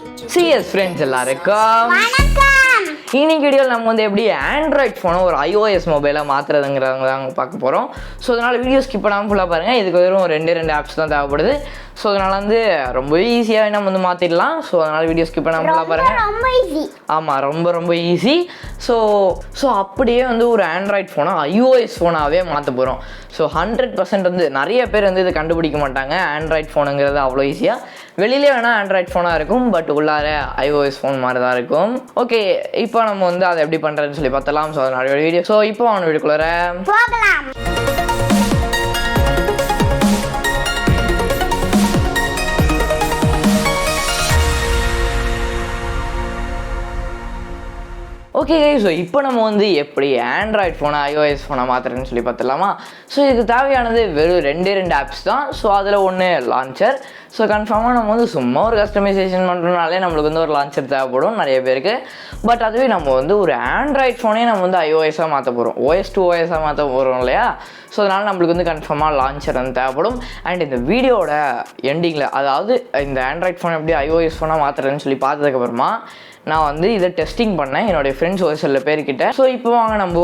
CS friends எல்லாருக்கும் வணக்கம். இன்னைக்கு வீடியோவில் நம்ம வந்து எப்படி ஆண்ட்ராய்ட் ஃபோனை ஒரு iOS மொபைலாக மாற்றுறதுங்கிறவங்க தான் பார்க்க போகிறோம். ஸோ அதனால் வீடியோ ஸ்கிப் பண்ணாமல் ஃபுல்லாக பாருங்கள். இதுக்கு வெறும் ரெண்டு ஆப்ஸ் தான் தேவைப்படுது. ஸோ அதனால் வந்து ரொம்ப ஈஸியாக நம்ம வந்து மாற்றிடலாம். ஸோ அதனால் வீடியோ ஸ்கிப் பண்ணாமல் ஃபுல்லாக பாருங்கள். ரொம்ப ஈஸி. ஆமாம், ரொம்ப ஈஸி. ஸோ அப்படியே வந்து ஒரு ஆண்ட்ராய்ட் ஃபோனை iOS ஃபோனாகவே மாற்ற போகிறோம். ஸோ 100% வந்து நிறைய பேர் வந்து இதை கண்டுபிடிக்க மாட்டாங்க. ஆண்ட்ராய்ட் ஃபோனுங்கிறது அவ்வளோ ஈஸியாக வெளியிலே வேணால் ஆண்ட்ராய்ட் ஃபோனாக இருக்கும், பட் உள்ளார iOS ஃபோன் மாதிரி தான் இருக்கும். ஓகே, இப்போ நம்ம வந்து அதை எப்படி பண்ணுறதுன்னு சொல்லி பார்த்தலாம். ஸோ அதனால வீடியோ. ஸோ இப்போ அவனை வீடியோக்குள்ளார போகலாம். ஓகே, ஸோ இப்போ நம்ம வந்து எப்படி ஆண்ட்ராய்ட் ஃபோனை iOS ஃபோனை மாற்றுறதுன்னு சொல்லி பார்த்துலாமா. ஸோ இதுக்கு தேவையானது வெறும் ரெண்டு ஆப்ஸ் தான். ஸோ அதில் ஒன்று லான்ச்சர். ஸோ கன்ஃபார்மாக நம்ம வந்து சும்மா ஒரு கஸ்டமைசேஷன் பண்ணுறதுனாலே நம்மளுக்கு வந்து ஒரு லான்ச்சர் தேவைப்படும் நிறைய பேருக்கு. பட் அதுவே நம்ம வந்து ஒரு ஆண்ட்ராய்ட் ஃபோனே நம்ம வந்து iOS-ஆக மாற்ற போகிறோம், OS to OS-ஆக மாற்ற போகிறோம் இல்லையா. ஸோ அதனால் நம்மளுக்கு வந்து கன்ஃபார்மாக லான்ச்சர் வந்து தேவைப்படும். அண்ட் இந்த வீடியோட எண்டிங்கில், அதாவது இந்த ஆண்ட்ராய்ட் ஃபோனை எப்படி iOS ஃபோனாக மாற்றுறதுன்னு சொல்லி பார்த்ததுக்கப்புறமா நான் வந்து இதை டெஸ்டிங் பண்ணேன் என்னுடைய ஃப்ரெண்ட்ஸ் ஒரு சில பேர்கிட்ட. ஸோ இப்போ வாங்க நம்ம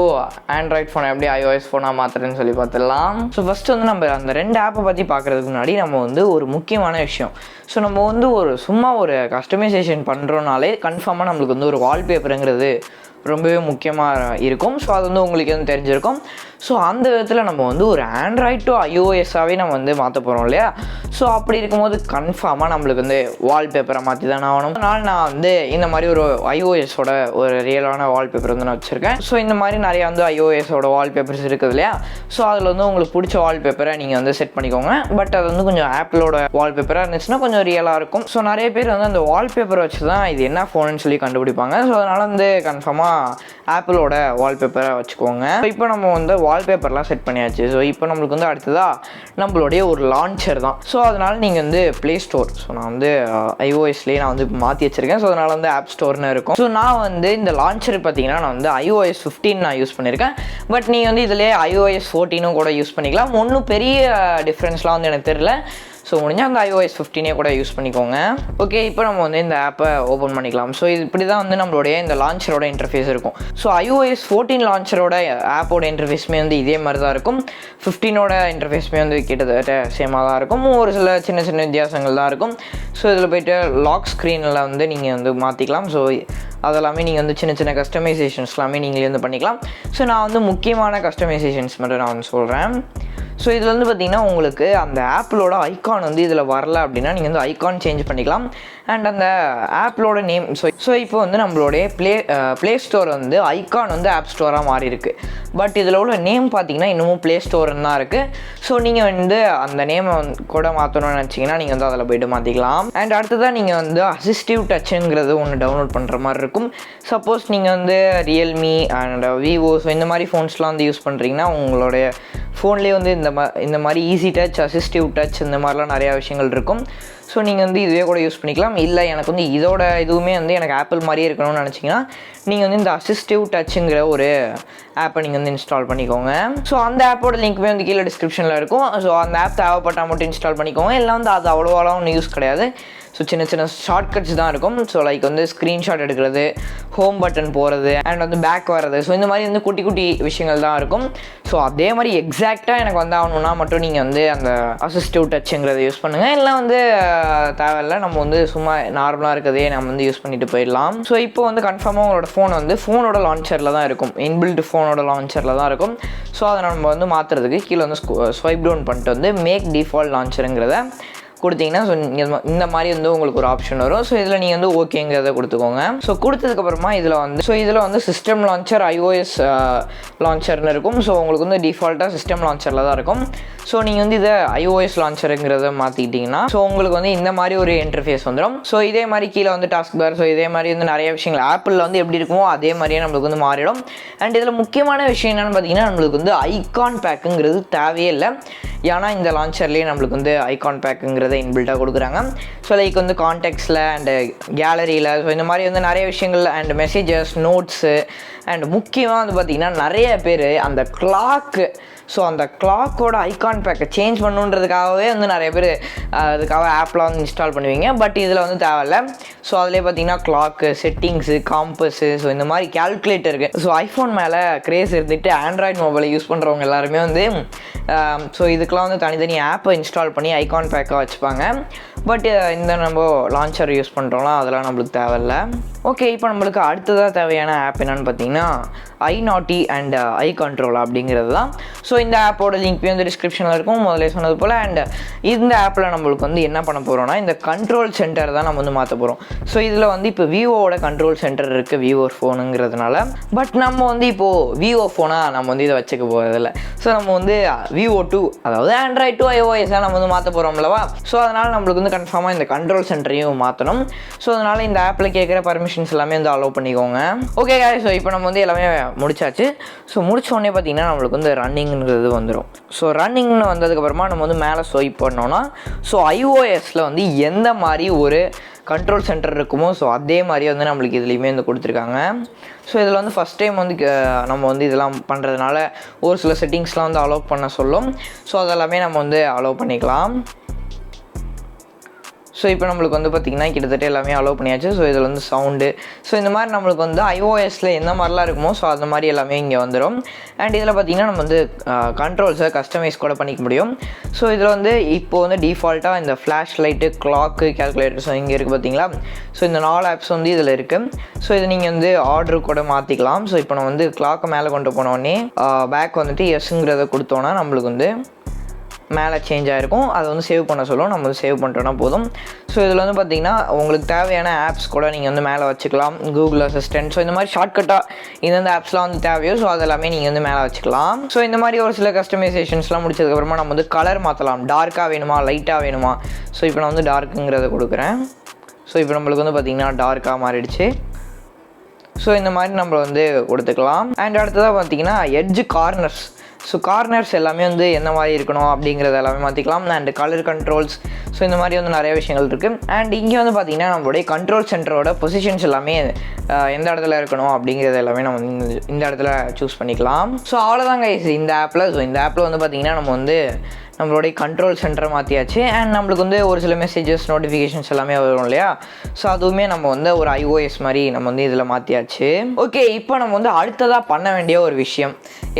ஆண்ட்ராய்ட் ஃபோனை எப்படி iOS ஃபோனாக மாற்றுறதுன்னு சொல்லி பார்த்துடலாம். ஸோ ஃபஸ்ட்டு வந்து நம்ம அந்த ரெண்டு ஆப்பை பற்றி பார்க்குறதுக்கு முன்னாடி நம்ம வந்து ஒரு முக்கியமான விஷயம். ஸோ நம்ம வந்து சும்மா ஒரு கஸ்டமைசேஷன் பண்ணுறோனாலே கன்ஃபார்மாக நம்மளுக்கு வந்து ஒரு வால்பேப்பருங்கிறது ரொம்பவே முக்கியமாக இருக்கும். ஸோ அது வந்து உங்களுக்கு வந்து தெரிஞ்சிருக்கும். ஸோ அந்த விதத்தில் நம்ம வந்து ஒரு ஆண்ட்ராய்ட் டு iOS-ஆகவே நம்ம வந்து மாற்ற போகிறோம் இல்லையா. ஸோ அப்படி இருக்கும்போது கன்ஃபார்மாக நம்மளுக்கு வந்து வால்பேப்பரை மாற்றி தானே ஆகணும். அதனால் நான் வந்து இந்த மாதிரி ஒரு iOS-ஓட ஒரு ரியலான வால்பேப்பர் வந்து நான் வச்சுருக்கேன். ஸோ இந்த மாதிரி நிறையா வந்து iOS-ஓட வால்பேப்பர்ஸ் இருக்குது இல்லையா. ஸோ அதில் வந்து உங்களுக்கு பிடிச்ச வால்பேப்பரை நீங்கள் வந்து செட் பண்ணிக்கோங்க. பட் அது வந்து கொஞ்சம் ஆப்பிளோட வால்பேப்பராக இருந்துச்சுன்னா கொஞ்சம் ரியலாக இருக்கும். ஸோ நிறைய பேர் வந்து அந்த வால்பேப்பரை வச்சு தான் இது என்ன ஃபோனுன்னு சொல்லி கண்டுபிடிப்பாங்க. ஸோ அதனால் வந்து கன்ஃபார்மாக ஆப்பிளோட வால்பேப்பரை வச்சுக்கோங்க. இப்போ நம்ம வந்து வால்பேப்பர்லாம் செட் பண்ணியாச்சு. ஸோ இப்போ நம்மளுக்கு வந்து அடுத்ததாக நம்மளுடைய ஒரு லான்ச்சர் தான். ஸோ அதனால் நீங்கள் வந்து ப்ளே ஸ்டோர், ஸோ நான் வந்து iOS-லேயே நான் வந்து இப்போ மாற்றி வச்சுருக்கேன். ஸோ அதனால் வந்து ஆப் ஸ்டோர்னு இருக்கும். ஸோ நான் வந்து இந்த லான்ச்சர் பார்த்தீங்கன்னா நான் வந்து iOS 15 நான் யூஸ் பண்ணியிருக்கேன். பட் நீங்கள் வந்து இதிலே iOS 14 கூட யூஸ் பண்ணிக்கலாம். ஒன்றும் பெரிய டிஃப்ரென்ஸ்லாம் வந்து எனக்கு தெரியல. ஸோ முடிஞ்சால் அந்த iOS 15 கூட யூஸ் பண்ணிக்கோங்க. ஓகே, இப்போ நம்ம வந்து இந்த ஆப்பை ஓப்பன் பண்ணிக்கலாம். ஸோ இது இப்படி தான் வந்து நம்மளுடைய இந்த லான்ச்சரோட இன்டர்ஃபேஸ் இருக்கும். ஸோ iOS 14 லான்ச்சரோட ஆப்போட இன்டர்ஃபேஸ்மே வந்து இதே மாதிரி தான் இருக்கும். 15ஓட இன்டர்ஃபேஸ்மே வந்து கிட்டத்தட்ட சேமாக தான் இருக்கும். ஒரு சில சின்ன வித்தியாசங்கள் தான் இருக்கும். ஸோ இதில் போய்ட்டு லாக் ஸ்க்ரீனில் வந்து நீங்கள் வந்து மாற்றிக்கலாம். ஸோ அதெல்லாமே நீங்கள் வந்து சின்ன கஸ்டமைசேஷன்ஸ் எல்லாமே நீங்களே வந்து பண்ணிக்கலாம். ஸோ நான் வந்து முக்கியமான கஸ்டமைசேஷன்ஸ் மட்டும் நான் வந்து சொல்கிறேன். ஸோ இதில் வந்து பார்த்திங்கன்னா உங்களுக்கு அந்த ஆப்பிளோட ஐக்கான் வந்து இதில் வரல அப்படின்னா நீங்கள் வந்து ஐக்கான் சேஞ்ச் பண்ணிக்கலாம். அண்ட் அந்த ஆப்பிளோட நேம், ஸோ இப்போ வந்து நம்மளுடைய ப்ளே ஸ்டோர் வந்து ஐக்கான் வந்து ஆப் ஸ்டோராக மாறி இருக்குது. பட் இதில் உள்ள நேம் பார்த்திங்கன்னா இன்னமும் ப்ளே ஸ்டோர்னு தான் இருக்குது. ஸோ நீங்கள் வந்து அந்த நேமை கூட மாற்றணும்னு நினச்சிங்கன்னா நீங்கள் வந்து அதில் போய்ட்டு மாற்றிக்கலாம். அண்ட் அடுத்ததாக நீங்கள் வந்து அசிஸ்டிவ் டச்சுங்கிறது ஒன்று டவுன்லோட் பண்ணுற மாதிரி இருக்கும். சப்போஸ் நீங்கள் வந்து ரியல்மி அண்ட் விவோ, ஸோ இந்த மாதிரி ஃபோன்ஸ்லாம் வந்து யூஸ் பண்ணுறீங்கன்னா உங்களுடைய ஃபோன்லேயே வந்து இந்த மாதிரி ஈஸி டச், அசிஸ்டிவ் டச் இந்த மாதிரிலாம் நிறையா விஷயங்கள் இருக்கும். ஸோ நீங்கள் வந்து இதுவே கூட யூஸ் பண்ணிக்கலாம். இல்லை எனக்கு வந்து இதோட இதுவுமே வந்து எனக்கு ஆப்பிள் மாதிரியே இருக்கணும்னு நினச்சிங்கன்னா நீங்கள் வந்து இந்த அசிஸ்டிவ் டச்சுங்கிற ஒரு ஆப்பை நீங்கள் வந்து இன்ஸ்டால் பண்ணிக்கோங்க. ஸோ அந்த ஆப்போட லிங்க்குமே வந்து கீழே டிஸ்கிரிப்ஷனில் இருக்கும். ஸோ அந்த ஆப் தேவைப்பட்டால் மட்டும் இன்ஸ்டால் பண்ணிக்கோங்க. இல்லை வந்து அது அவ்வளோவாலாம் ஒன்றும் யூஸ் கிடையாது. ஸோ சின்ன ஷார்ட்கட்ஸ் தான் இருக்கும். ஸோ லைக் வந்து ஸ்க்ரீன்ஷாட் எடுக்கிறது, ஹோம் பட்டன் போகிறது, அண்ட் வந்து பேக் வர்றது. ஸோ இந்த மாதிரி வந்து குட்டி விஷயங்கள் தான் இருக்கும். ஸோ அதே மாதிரி எக்ஸாக்டாக எனக்கு வந்து ஆகணுன்னா மட்டும் நீங்கள் வந்து அந்த அசிஸ்டிவ் டச்சுங்கிறத யூஸ் பண்ணுங்கள். இல்லை வந்து தேவையில்லை, நம்ம வந்து சும்மா நார்மலாக இருக்கிறதே நம்ம வந்து யூஸ் பண்ணிட்டு போயிடலாம். ஸோ இப்போ வந்து கன்ஃபார்மாக உங்களோட ஃபோன் வந்து ஃபோனோட லான்ச்சரில் தான் இருக்கும், இன்பில்ட் ஃபோனோட லான்ச்சரில் தான் இருக்கும். ஸோ அதை நம்ம வந்து மாற்றுறதுக்கு கீழே வந்து ஸ்வைப் டவுன் பண்ணிட்டு வந்து மேக் டிஃபால்ட் லான்ச்சருங்கிறத கொடுத்தீங்கன்னா ஸோ இந்த மாதிரி வந்து உங்களுக்கு ஒரு ஆப்ஷன் வரும். ஸோ இதில் நீங்கள் வந்து ஓகேங்கிறத கொடுத்துக்கோங்க. ஸோ கொடுத்ததுக்கப்புறமா இதில் வந்து சிஸ்டம் லான்ச்சர், iOS லான்ச்சர்னு இருக்கும். ஸோ உங்களுக்கு வந்து டிஃபால்ட்டாக சிஸ்டம் லான்ச்சரில் தான் இருக்கும். ஸோ நீங்கள் வந்து இதை iOS லான்ச்சருங்கிறத மாற்றிக்கிட்டிங்கன்னா ஸோ உங்களுக்கு வந்து இந்த மாதிரி ஒரு இன்டர்ஃபேஸ் வந்துடும். ஸோ இதே மாதிரி கீழே வந்து டாஸ்க் பார், ஸோ இதே மாதிரி வந்து நிறைய விஷயங்கள் ஆப்பிளில் வந்து எப்படி இருக்குமோ அதே மாதிரியே நம்மளுக்கு வந்து மாறிடும். அண்ட் இதில் முக்கியமான விஷயம் என்னென்னு பார்த்தீங்கன்னா நம்மளுக்கு வந்து ஐகான் பேக்குங்கிறது தேவையே இல்லை. ஏன்னா இந்த லான்ச்சர்லேயே நம்மளுக்கு வந்து ஐகான் பேக்குங்கிறத இன்பில்ட்டாக கொடுக்குறாங்க. ஸோ லைக் வந்து கான்டெக்ட்ஸில் அண்டு கேலரியில், ஸோ இந்த மாதிரி வந்து நிறைய விஷயங்கள் அண்ட் மெசேஜஸ், நோட்ஸு, அண்ட் முக்கியமாக வந்து பார்த்திங்கன்னா நிறைய பேர் அந்த கிளாக்கு, ஸோ அந்த கிளாக்கோட ஐகான் பேக்கை சேஞ்ச் பண்ணுன்றதுக்காகவே வந்து நிறைய பேர் அதுக்காக ஆப்லாம் வந்து இன்ஸ்டால் பண்ணுவீங்க. பட் இதில் வந்து தேவையில்லை. ஸோ அதிலே பார்த்தீங்கன்னா கிளாக்கு, செட்டிங்ஸு, காம்பஸு, ஸோ இந்த மாதிரி கேல்குலேட்டர் இருக்குது. ஸோ ஐஃபோன் மேலே க்ரேஸ் இருந்துட்டு ஆண்ட்ராய்டு மொபைலை யூஸ் பண்ணுறவங்க எல்லாருமே வந்து ஸோ இதுக்கெலாம் வந்து தனித்தனி ஆப்பை இன்ஸ்டால் பண்ணி ஐகான் பேக்காக வச்சுப்பாங்க. பட் இந்த நம்ம லான்ச்சர் யூஸ் பண்ணுறோம்லாம் அதெல்லாம் நம்மளுக்கு தேவையில்லை. ஓகே, இப்போ நம்மளுக்கு அடுத்ததாக தேவையான ஆப் என்னென்னு பார்த்தீங்கன்னா iNaughty அண்ட் iControl அப்படிங்கிறது தான். ஸோ இந்த ஆப்போட லிங்க் வந்து டிஸ்கிரிப்ஷனில் இருக்கும் முதல்ல சொன்னது போல். அண்ட் இந்த ஆப்பில் நம்மளுக்கு வந்து என்ன பண்ண போகிறோம்னா இந்த கண்ட்ரோல் சென்டர் தான் நம்ம வந்து மாற்ற போகிறோம். ஸோ இதில் வந்து இப்போ விவோவோட கண்ட்ரோல் சென்டர் இருக்குது விவோ ஃபோனுங்கிறதுனால. பட் நம்ம வந்து இப்போது விவோ ஃபோனாக நம்ம வந்து இதை வச்சுக்க போகிறதில்ல. ஸோ நம்ம வந்து விவோ 2 அதாவது ஆண்ட்ராய்டு டு iOS-ஆக நம்ம வந்து மாற்ற போகிறோம்லவா. ஸோ அதனால் நம்மளுக்கு வந்து கன்ஃபார்மாக இந்த கண்ட்ரோல் சென்டரையும் மாற்றணும். ஸோ அதனால் இந்த ஆப்பில் கேட்குற பர்மிஷன்ஸ் எல்லாமே வந்து அலோவ் பண்ணிக்கோங்க. ஓகே, ஸோ இப்போ நம்ம வந்து எல்லாமே முடிச்சாச்சு. ஸோ முடிச்ச உடனே பார்த்தீங்கன்னா நம்மளுக்கு வந்து ரன்னிங்கிறது வந்துடும். ஸோ ரன்னிங்னு வந்ததுக்கப்புறமா நம்ம வந்து மேலே ஸ்வைப் பண்ணோன்னா ஸோ iOS-ல் வந்து எந்த மாதிரி ஒரு கண்ட்ரோல் சென்டர் இருக்குமோ ஸோ அதே மாதிரி வந்து நம்மளுக்கு இதுலேயுமே வந்து கொடுத்துருக்காங்க. ஸோ இதில் வந்து ஃபஸ்ட் டைம் வந்து நம்ம வந்து இதெல்லாம் பண்ணுறதுனால ஒரு சில செட்டிங்ஸ்லாம் வந்து அலோவ் பண்ண சொல்லும். ஸோ அதெல்லாமே நம்ம வந்து அலோவ் பண்ணிக்கலாம். ஸோ இப்போ நம்மளுக்கு வந்து பார்த்திங்கன்னா கிட்டத்தட்ட எல்லாமே அலோவ் பண்ணியாச்சு. ஸோ இதில் வந்து சவுண்டு, ஸோ இந்த மாதிரி நம்மளுக்கு வந்து iOS-ல் எந்த மாதிரிலாம் இருக்குமோ ஸோ அந்த மாதிரி எல்லாமே இங்கே வந்துடும். அண்ட் இதில் பார்த்திங்கன்னா நம்ம வந்து கண்ட்ரோல்ஸை கஸ்டமைஸ் கூட பண்ணிக்க முடியும். ஸோ இதில் வந்து இப்போது வந்து டிஃபால்ட்டாக இந்த flash light, clock, calculator so இங்கே இருக்குது பார்த்திங்களா. ஸோ இந்த 4 ஆப்ஸ் வந்து இதில் இருக்குது. ஸோ இது நீங்கள் வந்து ஆர்டரு கூட மாற்றிக்கலாம். ஸோ இப்போ நம்ம வந்து கிளாக்கை மேலே கொண்டு போனோடனே பேக் வந்துட்டு எஸ்ங்கிறத கொடுத்தோன்னா நம்மளுக்கு வந்து மேலே சேஞ்ச் ஆகிருக்கும். அதை வந்து சேவ் பண்ண சொல்லும். நம்ம வந்து சேவ் பண்ணிட்டோன்னா போதும். ஸோ இதில் வந்து பார்த்திங்கன்னா உங்களுக்கு தேவையான ஆப்ஸ் கூட நீங்கள் வந்து மேலே வச்சுக்கலாம். கூகுள் அசிஸ்டன்ட், ஸோ இந்த மாதிரி ஷார்ட்கட்டாக இந்தந்த ஆப்ஸ்லாம் வந்து தேவையோ ஸோ அதெல்லாமே நீங்கள் வந்து மேலே வச்சுக்கலாம். ஸோ இந்த மாதிரி ஒரு சில கஸ்டமைசேஷன்ஸ்லாம் முடிச்சதுக்கப்புறமா நம்ம வந்து கலர் மாற்றலாம். டார்க்காக வேணுமா, லைட்டாக வேணுமா. ஸோ இப்போ நான் வந்து டார்க்குங்கிறத கொடுக்குறேன். ஸோ இப்போ நம்மளுக்கு வந்து பார்த்திங்கன்னா டார்க்காக மாறிடுச்சு. ஸோ இந்த மாதிரி நம்ம வந்து கொடுத்துக்கலாம். அண்ட் அடுத்ததாக பார்த்திங்கன்னா எட்ஜ் கார்னர்ஸ், ஸோ கார்னர்ஸ் எல்லாமே வந்து என்ன மாதிரி இருக்கணும் அப்படிங்கிறது எல்லாமே மாற்றிக்கலாம். அண்ட் கலர் கண்ட்ரோல்ஸ், ஸோ இந்த மாதிரி வந்து நிறைய விஷயங்கள் இருக்குது. அண்ட் இங்கே வந்து பார்த்திங்கன்னா நம்மளுடைய கண்ட்ரோல் சென்டரோட பொசிஷன்ஸ் எல்லாமே எந்த இடத்துல இருக்கணும் அப்படிங்கிறது எல்லாமே நம்ம வந்து இந்த இடத்துல சூஸ் பண்ணிக்கலாம். ஸோ அவ்வளோதாங்க இந்த ஆப்பில். ஸோ இந்த ஆப்பில் வந்து பார்த்திங்கன்னா நம்ம வந்து நம்மளுடைய கண்ட்ரோல் சென்டரை மாற்றியாச்சு. அண்ட் நம்மளுக்கு வந்து ஒரு சில மெசேஜஸ், நோட்டிஃபிகேஷன்ஸ் எல்லாமே வரும் இல்லையா. ஸோ அதுவுமே நம்ம வந்து ஒரு iOS மாதிரி நம்ம வந்து இதில் மாற்றியாச்சு. ஓகே, இப்போ நம்ம வந்து அடுத்ததாக பண்ண வேண்டிய ஒரு விஷயம்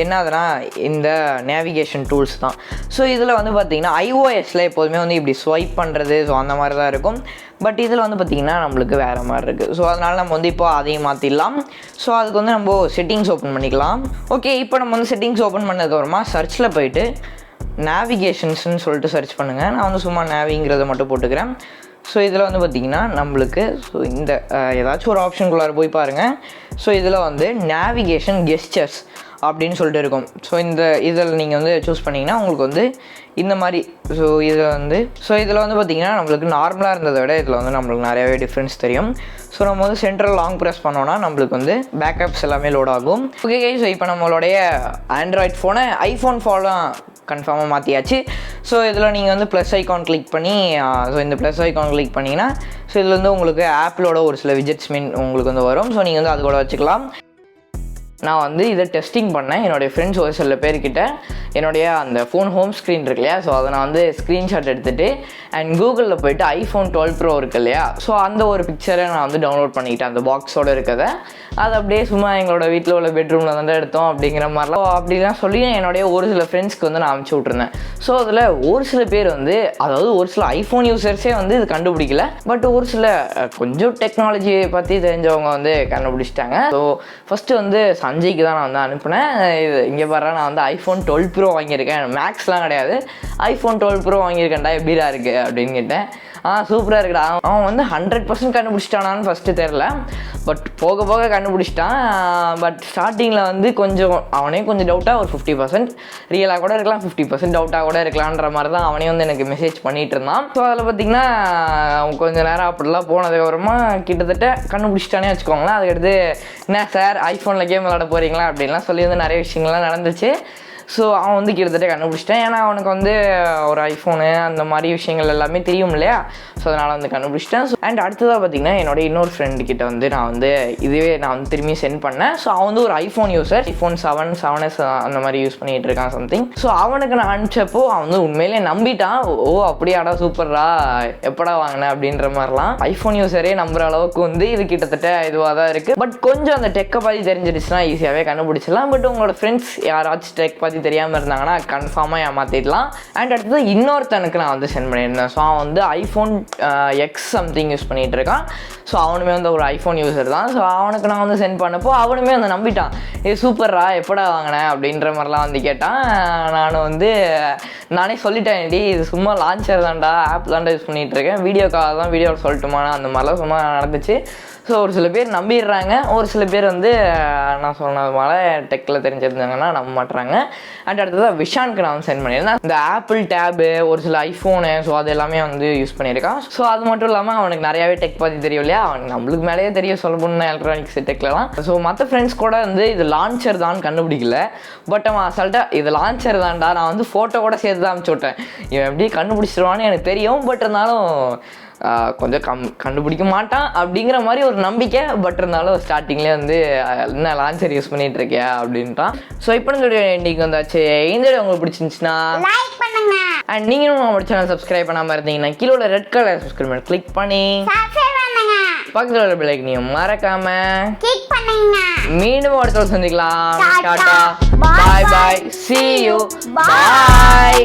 என்னதுன்னா இந்த நேவிகேஷன் டூல்ஸ் தான். ஸோ இதில் வந்து பார்த்திங்கன்னா iOS-ல் எப்போதுமே வந்து இப்படி ஸ்வைப் பண்ணுறது ஸோ அந்த மாதிரி தான் இருக்கும். பட் இதில் வந்து பார்த்திங்கன்னா நம்மளுக்கு வேறு மாதிரி இருக்குது. ஸோ அதனால் நம்ம வந்து இப்போ அதையும் மாற்றிடலாம். ஸோ அதுக்கு வந்து நம்ம செட்டிங்ஸ் ஓப்பன் பண்ணிக்கலாம். ஓகே, இப்போ நம்ம வந்து செட்டிங்ஸ் ஓப்பன் பண்ணதுக்கப்புறமா சர்ச்சில் போயிட்டு நேவிகேஷன்ஸ்னு சொல்லிட்டு சர்ச் பண்ணுங்கள். நான் வந்து சும்மா நேவிங்கிறத மட்டும் போட்டுக்கிறேன். ஸோ இதில் வந்து பார்த்திங்கன்னா நம்மளுக்கு ஸோ இந்த ஏதாச்சும் ஒரு ஆப்ஷனுக்குள்ளார போய் பாருங்கள். ஸோ இதில் வந்து நேவிகேஷன் கெஸ்டர்ஸ் அப்படின்னு சொல்லிட்டு இருக்கும். ஸோ இதில் நீங்கள் வந்து சூஸ் பண்ணிங்கன்னா உங்களுக்கு வந்து இந்த மாதிரி இதில் வந்து பார்த்திங்கன்னா நம்மளுக்கு நார்மலாக இருந்ததை விட இதில் வந்து நம்மளுக்கு நிறையாவே டிஃப்ரென்ஸ் தெரியும். ஸோ நம்ம வந்து சென்ட்ரல் லாங் ப்ரெஸ் பண்ணோன்னா நம்மளுக்கு வந்து பேக்கப்ஸ் எல்லாமே லோட் ஆகும். ஓகே, ஸோ இப்போ நம்மளுடைய ஆண்ட்ராய்ட் ஃபோனை ஐஃபோன் ஃபோன்லாம் கன்ஃபார்மாக மாற்றியாச்சு. ஸோ இதில் நீங்கள் வந்து ப்ளஸ் ஐக்கான் கிளிக் பண்ணி ஸோ இந்த ப்ளஸ் ஐக்கான் கிளிக் பண்ணிங்கன்னா ஸோ இதில் வந்து உங்களுக்கு ஆப்பிளோட ஒரு சில விஜெட்ஸ் உங்களுக்கு வந்து வரும். ஸோ நீங்கள் வந்து அது கூட வச்சுக்கலாம். நான் வந்து இதை டெஸ்டிங் பண்ணேன். என்னுடைய ஃப்ரெண்ட்ஸ் ஒரு சில பேர்கிட்ட என்னுடைய அந்த ஃபோன் ஹோம் ஸ்க்ரீன் இருக்கு இல்லையா, ஸோ அதை நான் வந்து ஸ்க்ரீன்ஷாட் எடுத்துகிட்டு அண்ட் கூகுளில் போய்ட்டு ஐஃபோன் 12 Pro இருக்கு இல்லையா, ஸோ அந்த ஒரு பிக்சரை நான் வந்து டவுன்லோட் பண்ணிக்கிட்டேன். அந்த பாக்ஸோடு இருக்கிறத அது அப்படியே சும்மா எங்களோட வீட்டில் உள்ள பெட்ரூமில் வந்து எடுத்தோம் அப்படிங்கிற மாதிரிலாம் அப்படிலாம் சொல்லி என்னுடைய ஒரு சில ஃப்ரெண்ட்ஸ்க்கு வந்து நான் அனுப்பிச்சி விட்ருந்தேன். ஸோ அதில் ஒரு சில பேர் வந்து அதாவது ஒரு சில ஐஃபோன் யூசர்ஸே வந்து இது கண்டுபிடிக்கல. பட் ஒரு சில கொஞ்சம் டெக்னாலஜியை பற்றி தெரிஞ்சவங்க வந்து கண்டுபிடிச்சிட்டாங்க. ஸோ ஃபஸ்ட்டு வந்து சஞ்சய்க்கு தான் நான் வந்து அனுப்பினேன். இது இங்கே பாரு, நான் வந்து ஐஃபோன் 12 Pro வாங்கியிருக்கேன், மேக்ஸ்லாம் கிடையாது, ஐஃபோன் 12 Pro வாங்கியிருக்கேன்டா, எப்படிடா இருக்குது அப்படின்னு கேட்டேன். சூப்பராக இருக்குடா. அவன் வந்து 100% கண்டுபிடிச்சிட்டானான்னு ஃபஸ்ட்டு தெரில, பட் போக போக கண்டுபிடிச்சிட்டான். பட் ஸ்டார்டிங்கில் வந்து கொஞ்சம் அவனே கொஞ்சம் டவுட்டாக, ஒரு 50% ரியலாக கூட இருக்கலாம், 50% டவுட்டாக கூட இருக்கலான்ற மாதிரி தான் அவனே வந்து எனக்கு மெசேஜ் பண்ணிகிட்டு இருந்தான். ஸோ அதில் பார்த்திங்கன்னா கொஞ்சம் நேரம் அப்படிலாம் போனதுக்கப்புறமா கிட்டத்தட்ட கண்டுபிடிச்சிட்டானே வச்சுக்கோங்களேன். அதுக்கடுத்து என்ன சார் ஐஃபோனில் கேம் விளாட போகிறீங்களா அப்படின்லாம் சொல்லி வந்து நிறைய விஷயங்கள்லாம் நடந்துச்சு. ஸோ அவன் வந்து கிட்டத்தட்ட கண்டுபிடிச்சிட்டான். ஏன்னா அவனுக்கு வந்து ஒரு ஐஃபோனு அந்த மாதிரி விஷயங்கள் எல்லாமே தெரியும் இல்லையா, ஸோ அதனால் வந்து கண்டுபிடிச்சிட்டேன். அண்ட் அடுத்ததாக பார்த்தீங்கன்னா என்னோட இன்னொரு ஃப்ரெண்டு கிட்ட வந்து நான் வந்து இதுவே நான் வந்து திரும்பி சென்ட் பண்ணேன். ஸோ அவன் வந்து ஒரு ஐஃபோன் யூஸர், ஐஃபோன் 7S அந்த மாதிரி யூஸ் பண்ணிகிட்டு இருக்கான் சம்திங். ஸோ அவனுக்கு நான் அனுப்பிச்சப்போ அவன் வந்து உண்மையிலே நம்பிட்டான். ஓ அப்படியாடா சூப்பர்ரா எப்படா வாங்கினேன் அப்படின்ற மாதிரிலாம். ஐஃபோன் யூஸரே நம்புற அளவுக்கு வந்து இது கிட்டத்தட்ட இதுவாக தான் இருக்குது. பட் கொஞ்சம் அந்த டெக்கை பற்றி தெரிஞ்சிருச்சுன்னா ஈஸியாகவே கண்டுபிடிச்சிடலாம். பட் உங்களோட ஃப்ரெண்ட்ஸ் யாராச்சும் டெக் பற்றி தெரியாமல் இருந்தாங்கன்னா கன்ஃபார்மாக ஏமாற்றிடலாம். அண்ட் அடுத்தது இன்னொருத்தனுக்கு நான் வந்து சென்ட் பண்ணியிருந்தேன். ஸோ அவன் வந்து ஐஃபோன் எக்ஸ் சம்திங் யூஸ் பண்ணிகிட்டு இருக்கான். ஸோ அவனுமே வந்து ஒரு ஐஃபோன் யூஸர் தான். ஸோ அவனுக்கு நான் வந்து சென்ட் பண்ணப்போ அவனுமே வந்து நம்பிட்டான். சூப்பர்ரா எப்படா வாங்கினேன் அப்படின்ற மாதிரிலாம் வந்து கேட்டான். நானும் வந்து நானே சொல்லிட்டேன், இது சும்மா லான்ச்சர் தான்டா, ஆப் தான்டா யூஸ் பண்ணிகிட்டு இருக்கேன், வீடியோக்காக தான், வீடியோவில் சொல்லட்டுமாண்ணா அந்த மாதிரிலாம் சும்மா நடந்துச்சு. ஸோ ஒரு சில பேர் நம்பிடுறாங்க, ஒரு சில பேர் வந்து நான் சொன்னது போல டெக்கில் தெரிஞ்சிருந்தாங்கன்னா நம்ப மாட்டுறாங்க. அண்ட் அடுத்ததாக விஷானுக்கு நான் வந்து சென்ட் பண்ணியிருந்தேன். இந்த ஆப்பிள் டேபு, ஒரு சில ஐஃபோனு, ஸோ அது எல்லாமே வந்து யூஸ் பண்ணியிருக்கான். ஸோ அது மட்டும் இல்லாமல் அவனுக்கு நிறையாவே டெக் பற்றி தெரியும் இல்லையா, அவனுக்கு நம்மளுக்கு மேலேயே தெரியும் சொல்ல போனால் எலக்ட்ரானிக்ஸ் டெக்லலாம். ஸோ மற்ற ஃப்ரெண்ட்ஸ் கூட வந்து இது லான்ச்சர் தான் கண்டுபிடிக்கல. பட் அவன் அசால்ட்டாக இது லான்ச்சர் தான்டா, நான் வந்து ஃபோட்டோ கூட சேர்த்து தான் அனுப்பிச்சி விட்டேன். இவன் எப்படி கண்டுபிடிச்சிருவான்னு எனக்கு தெரியும். பட் இருந்தாலும் கொஞ்சம் கண்டுபிடிக்க மாட்டான் அப்படிங்கிற மாதிரி ஒரு நம்பிக்கை. பட் இருந்தாலும் ஸ்டார்டிங்லேயே வந்து என்ன லான்ச்சர் யூஸ் பண்ணிட்டு இருக்கியா அப்படின்ட்டான். ஸோ இப்போ இன்னைக்கு வந்தாச்சு. இந்த வீடியோ உங்களுக்கு பிடிச்சிருந்துச்சுன்னா லைக் பண்ணுங்க. அண்ட் நீங்களும் நம்ம சேனல் சப்ஸ்கிரைப் பண்ணாமல் இருந்தீங்கன்னா கீழே உள்ள ரெட் கலர் சப்ஸ்கிரைப் கிளிக் பண்ணி சப்ஸ்கிரைப் பண்ணுங்க. பக்கத்தில் உள்ள பெல் ஐக்கனையும் மறக்காம கிளிக் பண்ணுங்க. மீண்டும் அடுத்த சந்திக்கலாம். டாடா. டாடா, பாய் பாய், see you, bye.